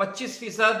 25%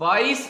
22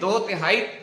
2/3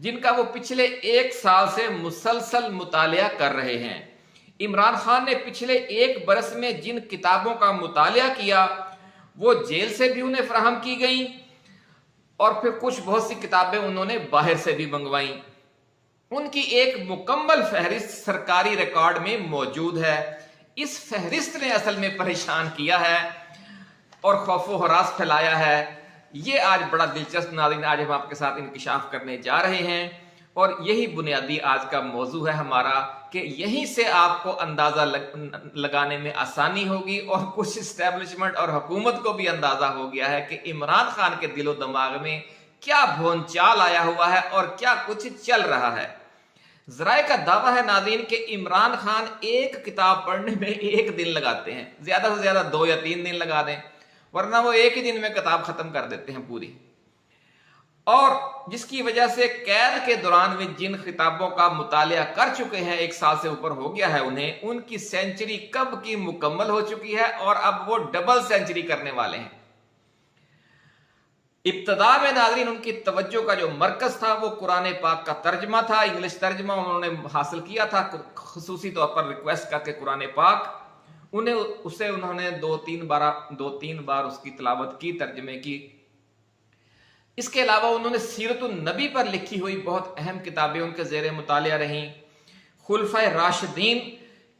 جن کا وہ پچھلے 1 سال سے مسلسل مطالعہ کر رہے ہیں۔ عمران خان نے پچھلے 1 برس میں جن کتابوں کا مطالعہ کیا وہ جیل سے بھی انہیں فراہم کی گئیں اور پھر کچھ بہت سی کتابیں انہوں نے باہر سے بھی منگوائیں۔ ان کی ایک مکمل فہرست سرکاری ریکارڈ میں موجود ہے۔ اس فہرست نے اصل میں پریشان کیا ہے اور خوف و ہراس پھیلایا ہے۔ یہ آج بڑا دلچسپ ناظرین آج ہم آپ کے ساتھ انکشاف کرنے جا رہے ہیں، اور یہی بنیادی آج کا موضوع ہے ہمارا، کہ یہیں سے آپ کو اندازہ لگانے میں آسانی ہوگی، اور کچھ اسٹیبلشمنٹ اور حکومت کو بھی اندازہ ہو گیا ہے کہ عمران خان کے دل و دماغ میں کیا بھون چال آیا ہوا ہے اور کیا کچھ چل رہا ہے۔ ذرائع کا دعویٰ ہے ناظرین کہ عمران خان ایک کتاب پڑھنے میں 1 دن لگاتے ہیں، زیادہ سے زیادہ 2 یا 3 دن لگا دیں، ورنہ وہ 1 ہی دن میں کتاب ختم کر دیتے ہیں پوری۔ اور جس کی وجہ سے قید کے دوران میں جن کتابوں کا مطالعہ کر چکے ہیں، 1 سال سے اوپر ہو گیا ہے انہیں، ان کی سینچری کب کی مکمل ہو چکی ہے اور اب وہ ڈبل سینچری کرنے والے ہیں۔ ابتدا میں ناظرین ان کی توجہ کا جو مرکز تھا وہ قرآن پاک کا ترجمہ تھا، انگلش ترجمہ انہوں نے حاصل کیا تھا خصوصی طور پر ریکویسٹ کر کے قرآن پاک، انہوں نے 2-3 بار اس کی تلاوت کی، ترجمے کی۔ اس کے علاوہ انہوں نے سیرت النبی پر لکھی ہوئی بہت اہم کتابیں ان کے زیر مطالعہ رہیں، خلفائے راشدین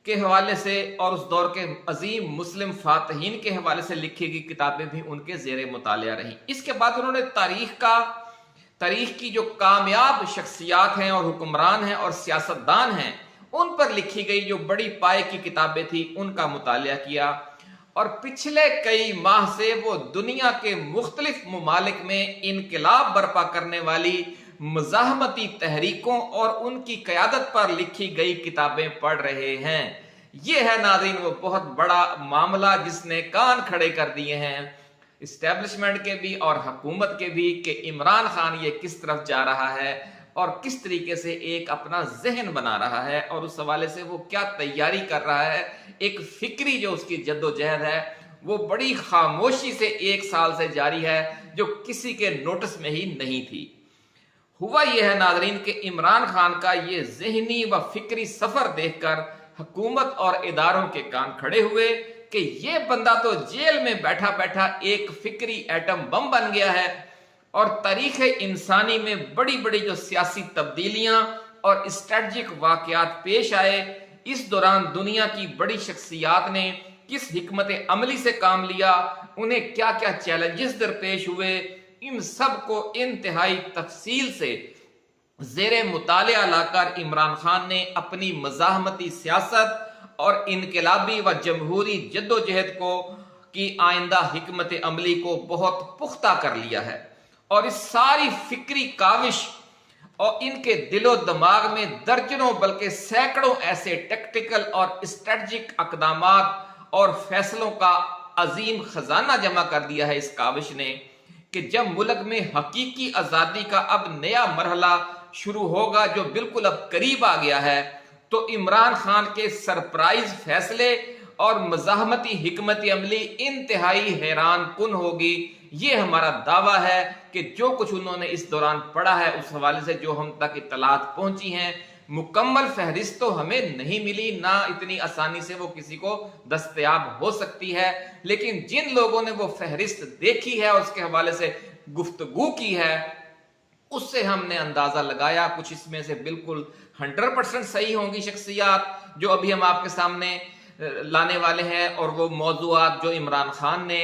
کے حوالے سے اور اس دور کے عظیم مسلم فاتحین کے حوالے سے لکھی گئی کتابیں بھی ان کے زیر مطالعہ رہیں۔ اس کے بعد انہوں نے تاریخ کی جو کامیاب شخصیات ہیں اور حکمران ہیں اور سیاستدان ہیں ان پر لکھی گئی جو بڑی پائے کی کتابیں تھیں ان کا مطالعہ کیا، اور پچھلے کئی ماہ سے وہ دنیا کے مختلف ممالک میں انقلاب برپا کرنے والی مزاحمتی تحریکوں اور ان کی قیادت پر لکھی گئی کتابیں پڑھ رہے ہیں۔ یہ ہے ناظرین وہ بہت بڑا معاملہ جس نے کان کھڑے کر دیے ہیں اسٹیبلشمنٹ کے بھی اور حکومت کے بھی، کہ عمران خان یہ کس طرف جا رہا ہے اور کس طریقے سے ایک اپنا ذہن بنا رہا ہے، اور اس حوالے سے وہ کیا تیاری کر رہا ہے۔ ایک فکری جو اس کی جد و جہد ہے وہ بڑی خاموشی سے 1 سال سے جاری ہے، جو کسی کے نوٹس میں ہی نہیں تھی۔ ہوا یہ ہے ناظرین کہ عمران خان کا یہ ذہنی و فکری سفر دیکھ کر حکومت اور اداروں کے کان کھڑے ہوئے کہ یہ بندہ تو جیل میں بیٹھا بیٹھا ایک فکری ایٹم بم بن گیا ہے، اور تاریخ انسانی میں بڑی بڑی جو سیاسی تبدیلیاں اور اسٹریٹجک واقعات پیش آئے، اس دوران دنیا کی بڑی شخصیات نے کس حکمت عملی سے کام لیا، انہیں کیا کیا چیلنجز درپیش ہوئے، ان سب کو انتہائی تفصیل سے زیر مطالعہ لا کر عمران خان نے اپنی مزاحمتی سیاست اور انقلابی و جمہوری جد و جہد کی آئندہ حکمت عملی کو بہت پختہ کر لیا ہے، اور اس ساری فکری کاوش اور ان کے دل و دماغ میں درجنوں بلکہ سینکڑوں ایسے ٹیکٹیکل اور اسٹریٹجک اقدامات اور فیصلوں کا عظیم خزانہ جمع کر دیا ہے اس کاوش نے، کہ جب ملک میں حقیقی آزادی کا اب نیا مرحلہ شروع ہوگا جو بالکل اب قریب آ گیا ہے، تو عمران خان کے سرپرائز فیصلے اور مزاحمتی حکمت عملی انتہائی حیران کن ہوگی۔ یہ ہمارا دعویٰ ہے کہ جو کچھ انہوں نے اس دوران پڑھا ہے اس حوالے سے جو ہم تک اطلاعات پہنچی ہیں، مکمل فہرست تو ہمیں نہیں ملی، نہ اتنی آسانی سے وہ کسی کو دستیاب ہو سکتی ہے، لیکن جن لوگوں نے وہ فہرست دیکھی ہے اور اس کے حوالے سے گفتگو کی ہے اس سے ہم نے اندازہ لگایا کچھ اس میں سے بالکل 100% صحیح ہوں گی شخصیات جو ابھی ہم آپ کے سامنے لانے والے ہیں، اور وہ موضوعات جو عمران خان نے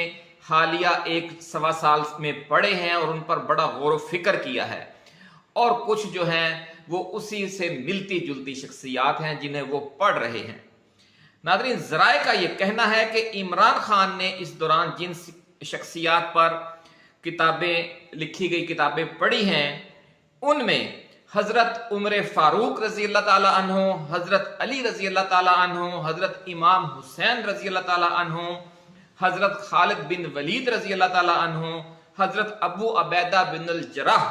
حالیہ 1-1.25 سال میں پڑھے ہیں اور ان پر بڑا غور و فکر کیا ہے، اور کچھ جو ہیں وہ اسی سے ملتی جلتی شخصیات ہیں جنہیں وہ پڑھ رہے ہیں۔ ناظرین، ذرائع کا یہ کہنا ہے کہ عمران خان نے اس دوران جن شخصیات پر لکھی گئی کتابیں پڑھی ہیں ان میں حضرت عمر فاروق رضی اللہ تعالی عنہ، حضرت علی رضی اللہ تعالی عنہ، حضرت امام حسین رضی اللہ تعالی عنہ، حضرت خالد بن ولید رضی اللہ تعالی عنہ، حضرت ابو عبیدہ بن الجراح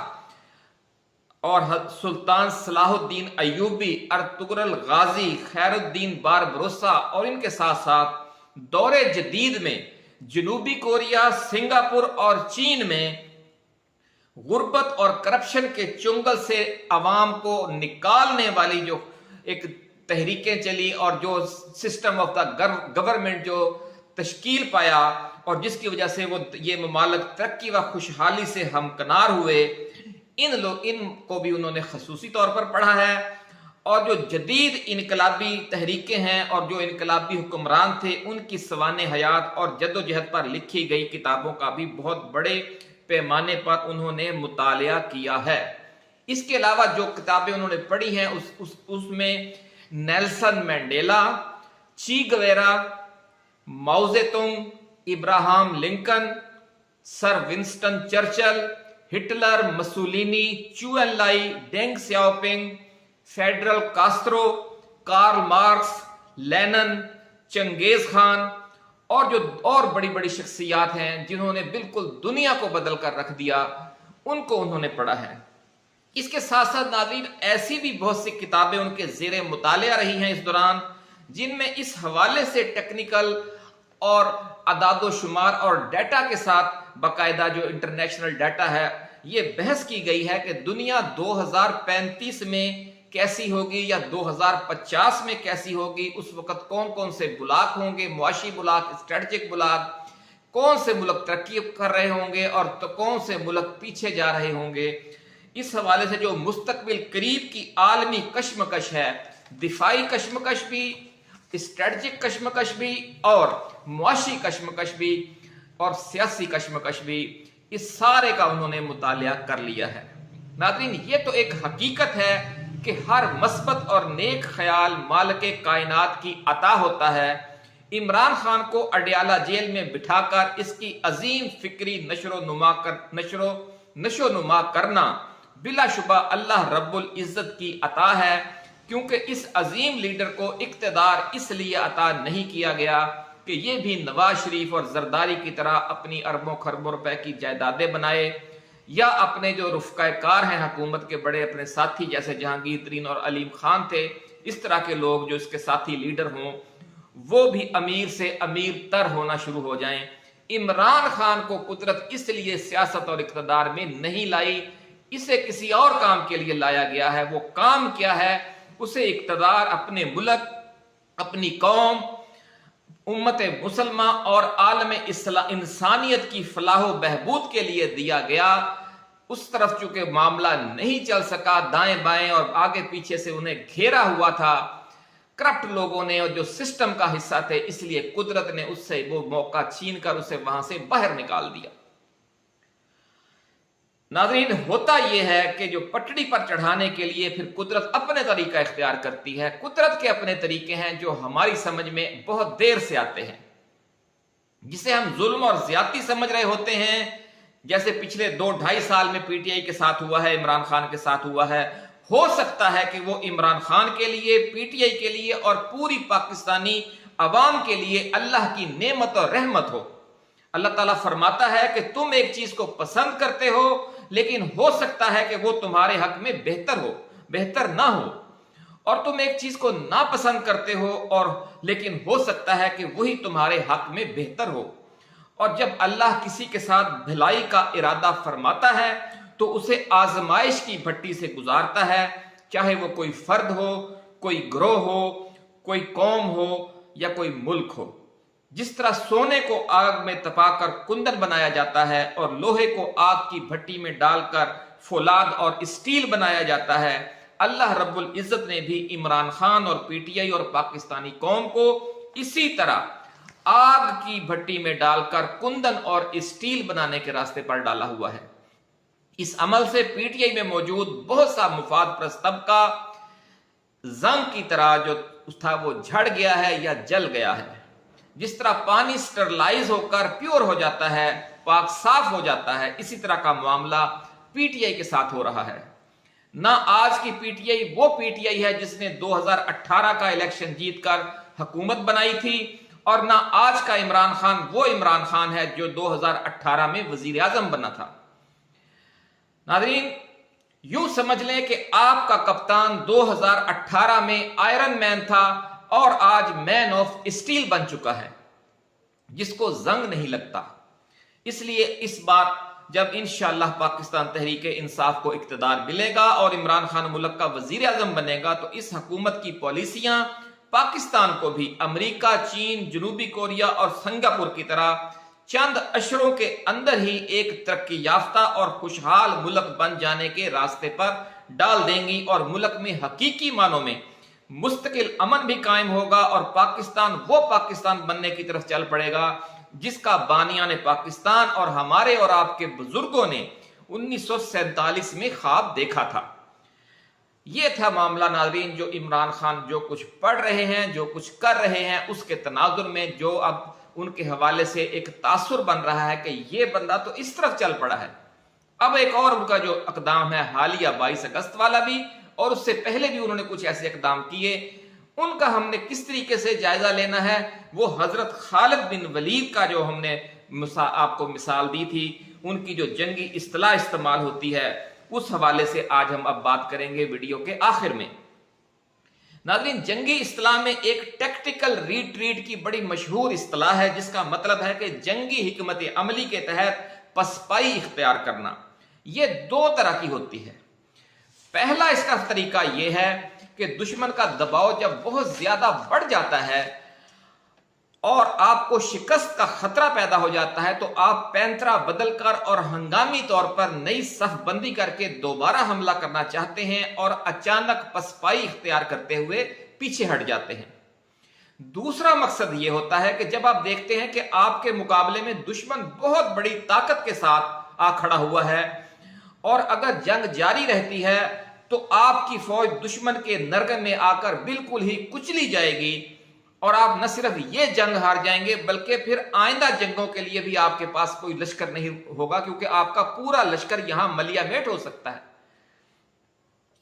اور سلطان صلاح الدین ایوبی، ارطغرل غازی، خیر الدین باربروسا، اور ان کے ساتھ ساتھ دور جدید میں جنوبی کوریا، سنگاپور اور چین میں غربت اور کرپشن کے چنگل سے عوام کو نکالنے والی جو ایک تحریکیں چلی اور جو سسٹم آف دا گورنمنٹ جو تشکیل پایا اور جس کی وجہ سے وہ یہ ممالک ترقی و خوشحالی سے ہمکنار ہوئے، ان کو بھی انہوں نے خصوصی طور پر پڑھا ہے، اور جو جدید انقلابی تحریکیں ہیں اور جو انقلابی حکمران تھے ان کی سوانح حیات اور جد و جہد پر لکھی گئی کتابوں کا بھی بہت بڑے پیمانے پر انہوں نے مطالعہ کیا ہے۔ اس کے علاوہ جو کتابیں انہوں نے پڑھی ہیں اس میں Nelson Mandela, Che Guevara, Mao Zedong, Abraham Lincoln, sir Winston Churchill, Hitler, Mussolini, Chou En Lai, Deng Xiaoping, Fidel Castro, Karl Marx, Lenin, چنگیز خان اور جو اور بڑی بڑی شخصیات ہیں جنہوں نے بالکل دنیا کو بدل کر رکھ دیا، ان کو انہوں نے پڑھا ہے۔ اس کے ساتھ ساتھ ناظرین ایسی بھی بہت سی کتابیں ان کے زیر مطالعہ رہی ہیں اس دوران، جن میں اس حوالے سے ٹیکنیکل اور اعداد و شمار اور ڈیٹا کے ساتھ باقاعدہ جو انٹرنیشنل ڈیٹا ہے یہ بحث کی گئی ہے کہ دنیا 2035 میں کیسی ہوگی یا 2050 میں کیسی ہوگی، اس وقت کون کون سے بلاک ہوں گے، معاشی بلاک، اسٹریٹجک بلاک، کون سے ملک ترقی کر رہے ہوں گے اور کون سے ملک پیچھے جا رہے ہوں گے۔ اس حوالے سے جو مستقبل قریب کی عالمی کشمکش ہے، دفاعی کشمکش بھی، اسٹریٹجک کشمکش بھی اور معاشی کشمکش بھی اور سیاسی کشمکش بھی، اس سارے کا انہوں نے مطالعہ کر لیا ہے۔ ناظرین یہ تو ایک حقیقت ہے کہ ہر مثبت اور نیک خیال مالک کائنات کی عطا ہوتا ہے۔ عمران خان کو اڈیالہ جیل میں بٹھا کر اس کی عظیم فکری نشو و نما کرنا بلا شبہ اللہ رب العزت کی عطا ہے، کیونکہ اس عظیم لیڈر کو اقتدار اس لیے عطا نہیں کیا گیا کہ یہ بھی نواز شریف اور زرداری کی طرح اپنی اربوں خربوں روپے کی جائیدادیں بنائے، یا اپنے جو رفقا کار ہیں حکومت کے بڑے اپنے ساتھی جیسے جہانگیر ترین اور علیم خان تھے، اس طرح کے لوگ جو اس کے ساتھی لیڈر ہوں وہ بھی امیر سے امیر تر ہونا شروع ہو جائیں۔ عمران خان کو قدرت اس لیے سیاست اور اقتدار میں نہیں لائی، اسے کسی اور کام کے لیے لایا گیا ہے۔ وہ کام کیا ہے؟ اسے اقتدار اپنے ملک، اپنی قوم، امت مسلمہ اور عالم انسانیت کی فلاح و بہبود کے لیے دیا گیا۔ اس طرف چونکہ معاملہ نہیں چل سکا، دائیں بائیں اور آگے پیچھے سے انہیں گھیرا ہوا تھا کرپٹ لوگوں نے اور جو سسٹم کا حصہ تھے، اس لیے قدرت نے اس سے وہ موقع چھین کر اسے وہاں سے باہر نکال دیا۔ ناظرین ہوتا یہ ہے کہ جو پٹڑی پر چڑھانے کے لیے پھر قدرت اپنے طریقہ اختیار کرتی ہے۔ قدرت کے اپنے طریقے ہیں جو ہماری سمجھ میں بہت دیر سے آتے ہیں، جسے ہم ظلم اور زیادتی سمجھ رہے ہوتے ہیں، جیسے پچھلے 2-2.5 سال میں پی ٹی آئی کے ساتھ ہوا ہے، عمران خان کے ساتھ ہوا ہے۔ ہو سکتا ہے کہ وہ عمران خان کے لیے، پی ٹی آئی کے لیے اور پوری پاکستانی عوام کے لیے اللہ کی نعمت اور رحمت ہو۔ اللہ تعالیٰ فرماتا ہے کہ تم ایک چیز کو پسند کرتے ہو، لیکن ہو سکتا ہے کہ وہ تمہارے حق میں بہتر نہ ہو، اور تم ایک چیز کو ناپسند کرتے ہو اور لیکن ہو سکتا ہے کہ وہی تمہارے حق میں بہتر ہو۔ اور جب اللہ کسی کے ساتھ بھلائی کا ارادہ فرماتا ہے تو اسے آزمائش کی بھٹی سے گزارتا ہے، چاہے وہ کوئی فرد ہو، کوئی گروہ ہو، کوئی قوم ہو یا کوئی ملک ہو۔ جس طرح سونے کو آگ میں تپا کر کندن بنایا جاتا ہے اور لوہے کو آگ کی بھٹی میں ڈال کر فولاد اور اسٹیل بنایا جاتا ہے، اللہ رب العزت نے بھی عمران خان اور پی ٹی آئی اور پاکستانی قوم کو اسی طرح آگ کی بھٹی میں ڈال کر کندن اور اسٹیل بنانے کے راستے پر ڈالا ہوا ہے۔ اس عمل سے پی ٹی آئی میں موجود بہت سا مفاد پرست طبقہ زنگ کی طرح جو تھا وہ جھڑ گیا ہے یا جل گیا ہے۔ جس طرح پانی سٹرلائز ہو کر پیور ہو جاتا ہے، پاک صاف ہو جاتا ہے، اسی طرح کا معاملہ پی ٹی آئی کے ساتھ ہو رہا ہے۔ نہ آج کی پی ٹی آئی وہ پی ٹی آئی ہے جس نے 2018 کا الیکشن جیت کر حکومت بنائی تھی، اور نہ آج کا عمران خان وہ عمران خان ہے جو 2018 میں وزیر اعظم بنا تھا۔ ناظرین یوں سمجھ لیں کہ آپ کا کپتان 2018 میں آئرن مین تھا اور آج مین آف اسٹیل بن چکا ہے، جس کو زنگ نہیں لگتا۔ اس لیے اس بار جب انشاءاللہ پاکستان تحریک انصاف کو اقتدار ملے گا اور عمران خان ملک کا وزیر اعظم بنے گا تو اس حکومت کی پالیسیاں پاکستان کو بھی امریکہ، چین، جنوبی کوریا اور سنگاپور کی طرح چند اشروں کے اندر ہی ایک ترقی یافتہ اور خوشحال ملک بن جانے کے راستے پر ڈال دیں گی، اور ملک میں حقیقی معنوں میں مستقل امن بھی قائم ہوگا اور پاکستان وہ پاکستان بننے کی طرف چل پڑے گا جس کا بانیان پاکستان اور ہمارے اور آپ کے بزرگوں نے 1947 میں خواب دیکھا تھا۔ یہ تھا معاملہ ناظرین، جو عمران خان جو کچھ پڑھ رہے ہیں، جو کچھ کر رہے ہیں، اس کے تناظر میں جو اب ان کے حوالے سے ایک تاثر بن رہا ہے کہ یہ بندہ تو اس طرف چل پڑا ہے۔ اب ایک اور ان کا جو اقدام ہے حالیہ 22 اگست والا بھی، اور اس سے پہلے بھی انہوں نے کچھ ایسے اقدام کیے، ان کا ہم نے کس طریقے سے جائزہ لینا ہے، وہ حضرت خالد بن ولید کا جو ہم نے آپ کو مثال دی تھی، ان کی جو جنگی اصطلاح استعمال ہوتی ہے، اس حوالے سے آج ہم اب بات کریں گے ویڈیو کے آخر میں۔ ناظرین، جنگی اصطلاح میں ایک ٹیکٹیکل ریٹریٹ کی بڑی مشہور اصطلاح ہے، جس کا مطلب ہے کہ جنگی حکمت عملی کے تحت پسپائی اختیار کرنا۔ یہ دو طرح کی ہوتی ہے۔ پہلا اس کا طریقہ یہ ہے کہ دشمن کا دباؤ جب بہت زیادہ بڑھ جاتا ہے اور آپ کو شکست کا خطرہ پیدا ہو جاتا ہے تو آپ پینترا بدل کر اور ہنگامی طور پر نئی صف بندی کر کے دوبارہ حملہ کرنا چاہتے ہیں اور اچانک پسپائی اختیار کرتے ہوئے پیچھے ہٹ جاتے ہیں۔ دوسرا مقصد یہ ہوتا ہے کہ جب آپ دیکھتے ہیں کہ آپ کے مقابلے میں دشمن بہت بڑی طاقت کے ساتھ آ کھڑا ہوا ہے اور اگر جنگ جاری رہتی ہے تو آپ کی فوج دشمن کے نرغے میں آ کر بالکل ہی کچلی جائے گی، اور آپ نہ صرف یہ جنگ ہار جائیں گے بلکہ پھر آئندہ جنگوں کے لیے بھی آپ کے پاس کوئی لشکر نہیں ہوگا، کیونکہ آپ کا پورا لشکر یہاں ملیا میٹ ہو سکتا ہے۔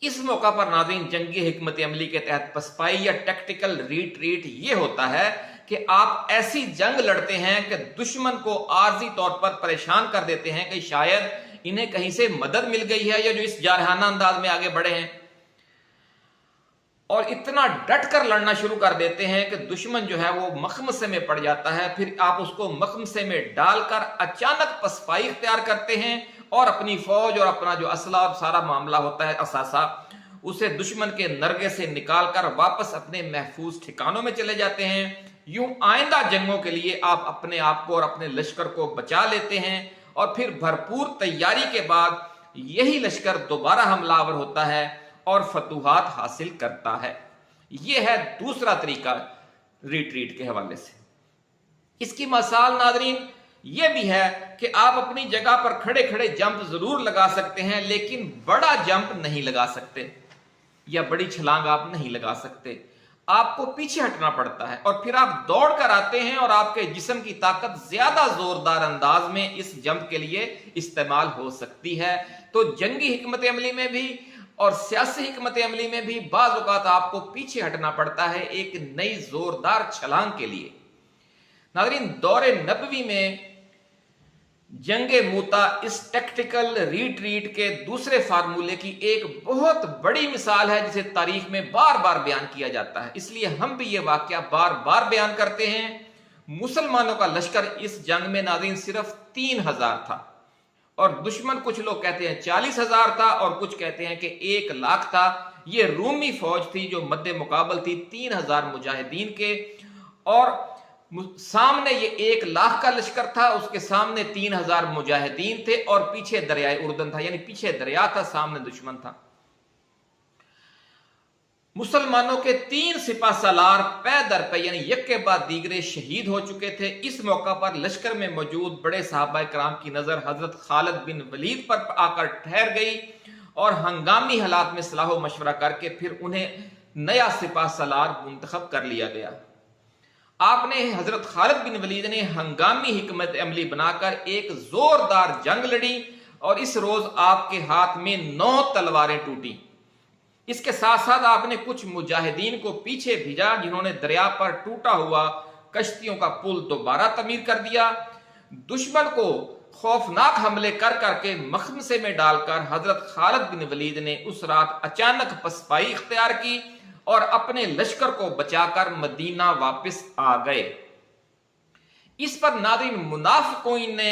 اس موقع پر ناظرین، جنگی حکمت عملی کے تحت پسپائی یا ٹیکٹیکل ریٹریٹ یہ ہوتا ہے کہ آپ ایسی جنگ لڑتے ہیں کہ دشمن کو عارضی طور پر پریشان کر دیتے ہیں کہ شاید انہیں کہیں سے مدد مل گئی ہے یا جو اس جارحانہ انداز میں آگے بڑھے ہیں، اور اتنا ڈٹ کر لڑنا شروع کر دیتے ہیں کہ دشمن جو ہے وہ مخمصے میں پڑ جاتا ہے۔ پھر آپ اس کو مخمصے میں ڈال کر اچانک پسپائی اختیار کرتے ہیں اور اپنی فوج اور اپنا جو اسلحہ اور سارا معاملہ ہوتا ہے اثاثہ، اسے دشمن کے نرغے سے نکال کر واپس اپنے محفوظ ٹھکانوں میں چلے جاتے ہیں۔ یوں آئندہ جنگوں کے لیے آپ اپنے آپ کو اور اپنے لشکر کو بچا لیتے ہیں، اور پھر بھرپور تیاری کے بعد یہی لشکر دوبارہ حملہ آور ہوتا ہے اور فتوحات حاصل کرتا ہے۔ یہ ہے دوسرا طریقہ ریٹریٹ کے حوالے سے۔ اس کی مثال ناظرین یہ بھی ہے کہ آپ اپنی جگہ پر کھڑے کھڑے جمپ ضرور لگا سکتے ہیں، لیکن بڑا جمپ نہیں لگا سکتے یا بڑی چھلانگ آپ نہیں لگا سکتے، آپ کو پیچھے ہٹنا پڑتا ہے، اور پھر آپ دوڑ کر آتے ہیں اور آپ کے جسم کی طاقت زیادہ زوردار انداز میں اس جمپ کے لیے استعمال ہو سکتی ہے۔ تو جنگی حکمت عملی میں بھی اور سیاسی حکمت عملی میں بھی بعض اوقات آپ کو پیچھے ہٹنا پڑتا ہے ایک نئی زوردار چھلانگ کے لیے۔ ناظرین، دور نبوی میں جنگ موتا اس ٹیکٹیکل ریٹریٹ کے دوسرے فارمولے کی ایک بہت بڑی مثال ہے جسے تاریخ میں بار بار بیان کیا جاتا ہے، اس لیے ہم بھی یہ واقعہ بار بار بیان کرتے ہیں۔ مسلمانوں کا لشکر اس جنگ میں ناظرین صرف 3000 تھا، اور دشمن کچھ لوگ کہتے ہیں 40,000 تھا اور کچھ کہتے ہیں کہ 1,00,000 تھا۔ یہ رومی فوج تھی جو مد مقابل تھی 3000 مجاہدین کے، اور سامنے یہ 1,00,000 کا لشکر تھا، اس کے سامنے 3000 مجاہدین تھے، اور پیچھے دریائے اردن تھا، یعنی پیچھے دریا تھا، سامنے دشمن تھا۔ مسلمانوں کے 3 سپہ سالار پے در پے یعنی یک کے بعد دیگرے شہید ہو چکے تھے۔ اس موقع پر لشکر میں موجود بڑے صحابہ کرام کی نظر حضرت خالد بن ولید پر آ کر ٹھہر گئی، اور ہنگامی حالات میں صلاح و مشورہ کر کے پھر انہیں نیا سپہ سالار منتخب کر لیا گیا۔ آپ نے حضرت خالد بن ولید نے ہنگامی حکمت عملی بنا کر ایک زوردار جنگ لڑی، اور اس روز آپ کے ہاتھ میں 9 تلواریں ٹوٹی۔ اس کے ساتھ ساتھ آپ نے کچھ مجاہدین کو پیچھے بھیجا جنہوں نے دریا پر ٹوٹا ہوا کشتیوں کا پل دوبارہ تعمیر کر دیا۔ دشمن کو خوفناک حملے کر کر کے مخمصے میں ڈال کر حضرت خالد بن ولید نے اس رات اچانک پسپائی اختیار کی اور اپنے لشکر کو بچا کر مدینہ واپس آ گئے۔ اس پر ناظرین منافقین نے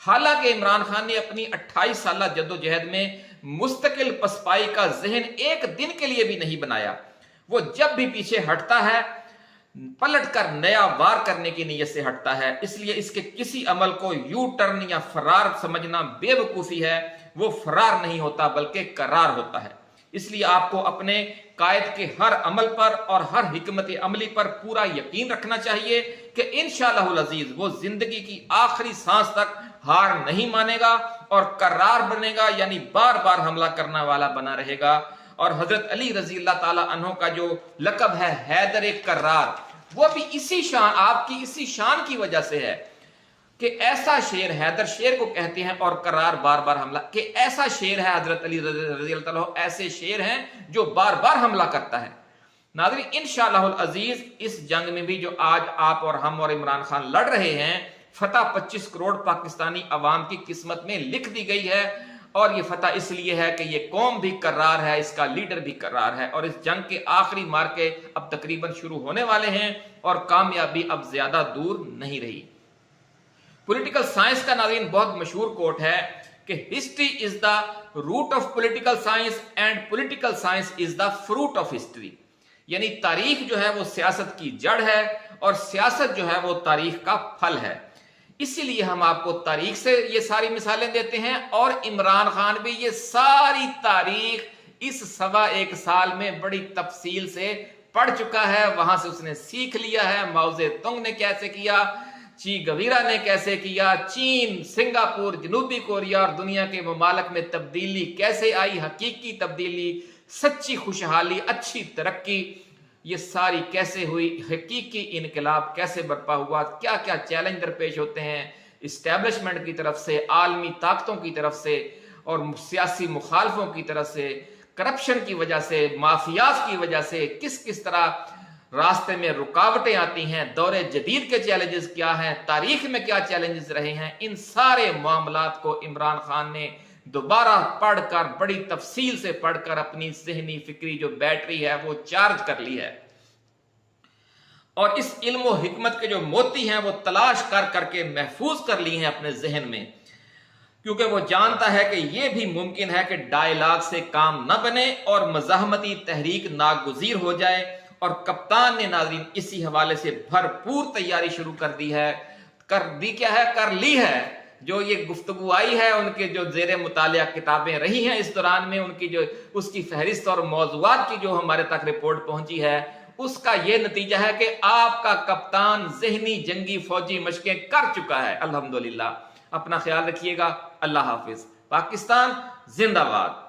حالانکہ عمران خان نے اپنی 28 سالہ جدوجہد میں مستقل پسپائی کا ذہن ایک دن کے لیے بھی نہیں بنایا. وہ جب بھی پیچھے ہٹتا ہے پلٹ کر نیا وار کرنے کی نیت سے ہٹتا ہے. اس لیے اس کے کسی عمل کو یو ٹرن یا فرار سمجھنا بے وقوفی ہے. وہ فرار نہیں ہوتا بلکہ قرار ہوتا ہے. اس لیے آپ کو اپنے قائد کے ہر عمل پر اور ہر حکمت عملی پر پورا یقین رکھنا چاہیے کہ انشاءاللہ العزیز وہ زندگی کی آخری سانس تک ہار نہیں مانے گا اور قرار بنے گا، یعنی بار بار حملہ کرنے والا بنا رہے گا. اور حضرت علی رضی اللہ تعالی عنہ کا جو لقب ہے حیدر قرار، وہ بھی اسی شان، آپ کی اسی شان کی وجہ سے ہے کہ ایسا شیر، حیدر شیر کو کہتے ہیں اور قرار بار بار حملہ، کہ ایسا شیر ہے حضرت علی رضی اللہ تعالیٰ ایسے شیر ہیں جو بار بار حملہ کرتا ہے. ناظرین انشاءاللہ العزیز اس جنگ میں بھی جو آج آپ اور ہم اور عمران خان لڑ رہے ہیں، فتح 25 کروڑ پاکستانی عوام کی قسمت میں لکھ دی گئی ہے. اور یہ فتح اس لیے ہے کہ یہ قوم بھی قرار ہے، اس کا لیڈر بھی قرار ہے، اور اس جنگ کے آخری مارکے اب تقریباً شروع ہونے والے ہیں اور کامیابی اب زیادہ دور نہیں رہی. پولیٹیکل سائنس کا ناظرین بہت مشہور کوٹ ہے کہ history is the root of political science and political science is the fruit of history. یعنی تاریخ جو ہے وہ سیاست کی جڑ ہے اور سیاست جو ہے وہ تاریخ کا پھل ہے. اسی لیے ہم آپ کو تاریخ سے یہ ساری مثالیں دیتے ہیں، اور عمران خان بھی یہ ساری تاریخ اس 1.25 سال میں بڑی تفصیل سے پڑھ چکا ہے. وہاں سے اس نے سیکھ لیا ہے ماؤ زے تونگ نے کیسے کیا، چی گویرا نے کیسے کیا، چین، سنگاپور، جنوبی کوریا اور دنیا کے ممالک میں تبدیلی کیسے آئی، حقیقی تبدیلی، سچی خوشحالی، اچھی ترقی، یہ ساری کیسے ہوئی، حقیقی انقلاب کیسے برپا ہوا، کیا کیا چیلنج درپیش ہوتے ہیں اسٹیبلشمنٹ کی طرف سے، عالمی طاقتوں کی طرف سے اور سیاسی مخالفوں کی طرف سے، کرپشن کی وجہ سے، مافیاز کی وجہ سے کس کس طرح راستے میں رکاوٹیں آتی ہیں، دور جدید کے چیلنجز کیا ہیں، تاریخ میں کیا چیلنجز رہے ہیں. ان سارے معاملات کو عمران خان نے دوبارہ پڑھ کر، بڑی تفصیل سے پڑھ کر اپنی ذہنی فکری جو بیٹری ہے وہ چارج کر لی ہے، اور اس علم و حکمت کے جو موتی ہیں وہ تلاش کر کر کے محفوظ کر لی ہیں اپنے ذہن میں، کیونکہ وہ جانتا ہے کہ یہ بھی ممکن ہے کہ ڈائلاگ سے کام نہ بنے اور مزاحمتی تحریک ناگزیر ہو جائے. اور کپتان نے ناظرین اسی حوالے سے بھرپور تیاری شروع کر دی ہے. کر لی ہے. جو یہ گفتگو آئی ہے، ان کے جو زیر مطالعہ کتابیں رہی ہیں اس دوران میں، ان کی جو اس کی فہرست اور موضوعات کی جو ہمارے تک رپورٹ پہنچی ہے، اس کا یہ نتیجہ ہے کہ آپ کا کپتان ذہنی جنگی فوجی مشقیں کر چکا ہے. الحمدللہ. اپنا خیال رکھیے گا. اللہ حافظ. پاکستان زندہ باد.